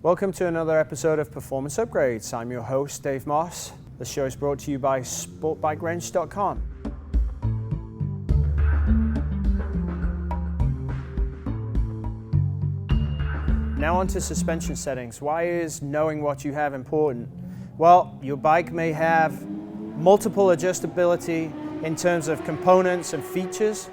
Welcome to another episode of Performance Upgrades. I'm your host, Dave Moss. The show is brought to you by sportbikewrench.com. Now on to suspension settings. Why is knowing what you have important? Well, your bike may have multiple adjustability in terms of components and features,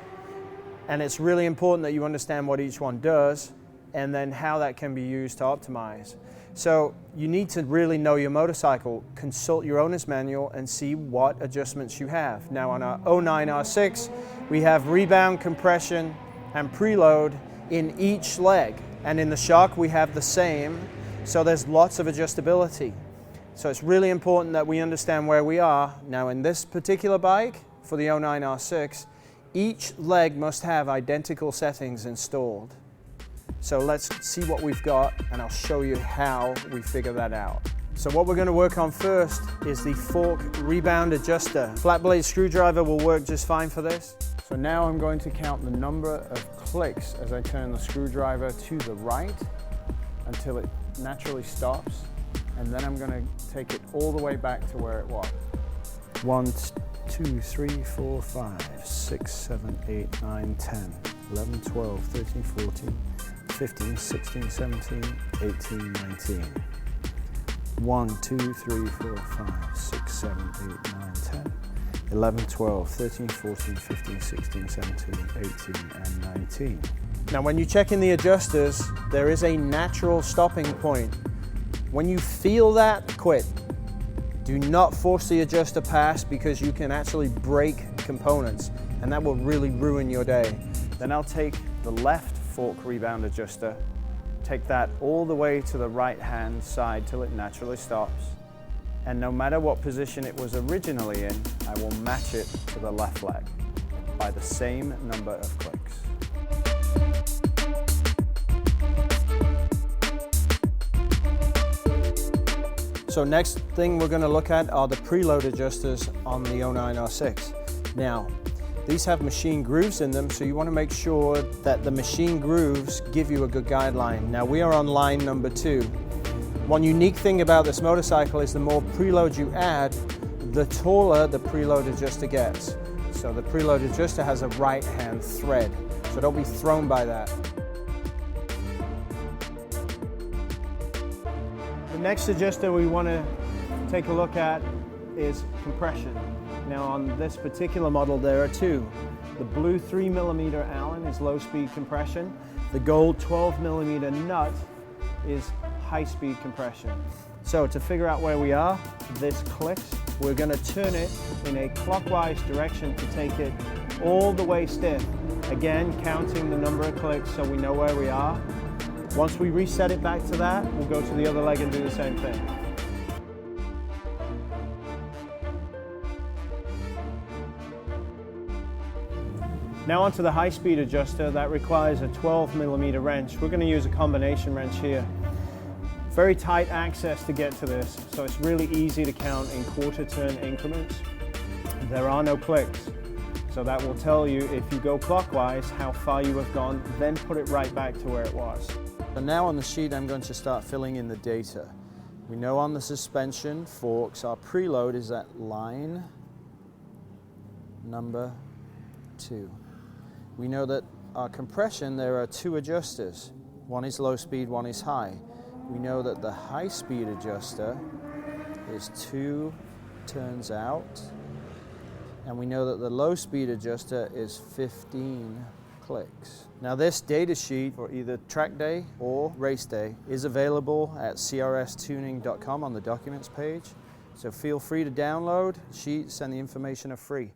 and it's really important that you understand what each one does and then how that can be used to optimize. So you need to really know your motorcycle, consult your owner's manual and see what adjustments you have. Now on our 09 R6, we have rebound, compression and preload in each leg. And in the shock we have the same, so there's lots of adjustability. So it's really important that we understand where we are. Now in this particular bike, for the 09 R6, each leg must have identical settings installed. So let's see what we've got and I'll show you how we figure that out. So what we're going to work on first is the fork rebound adjuster. Flat blade screwdriver will work just fine for this. So now I'm going to count the number of clicks as I turn the screwdriver to the right until it naturally stops, and then I'm going to take it all the way back to where it was. 1, 2, 3, 4, 5, 6, 7, 8, 9, 10, 11, 12, 13, 14, 15, 16, 17, 18, 19. 1, 2, 3, 4, 5, 6, 7, 8, 9, 10. 11, 12, 13, 14, 15, 16, 17, 18, and 19. Now when you check in the adjusters, there is a natural stopping point. When you feel that, quit. Do not force the adjuster past because you can actually break components and that will really ruin your day. Then I'll take the left fork rebound adjuster, take that all the way to the right hand side till it naturally stops. And no matter what position it was originally in, I will match it to the left leg by the same number of clicks. So next thing we're going to look at are the preload adjusters on the 09 R6. Now, these have machine grooves in them, so you want to make sure that the machine grooves give you a good guideline. Now we are on line number 2. One unique thing about this motorcycle is the more preload you add, the taller the preload adjuster gets. So the preload adjuster has a right hand thread, so don't be thrown by that. The next adjuster we want to take a look at is compression. Now on this particular model there are two. The blue 3mm Allen is low speed compression. The gold 12mm nut is high-speed compression. So to figure out where we are, this clicks. We're going to turn it in a clockwise direction to take it all the way stiff. Again, counting the number of clicks so we know where we are. Once we reset it back to that, we'll go to the other leg and do the same thing. Now onto the high-speed adjuster. That requires a 12mm wrench. We're going to use a combination wrench here. Very tight access to get to this, so it's really easy to count in quarter turn increments. There are no clicks, so that will tell you if you go clockwise how far you have gone, then put it right back to where it was. So now on the sheet I'm going to start filling in the data. We know on the suspension forks our preload is at line number 2. We know that our compression, there are 2 adjusters. One is low speed, one is high. We know that the high-speed adjuster is 2 turns out, and we know that the low-speed adjuster is 15 clicks. Now this data sheet for either track day or race day is available at crstuning.com on the documents page, so feel free to download sheets and the information are free.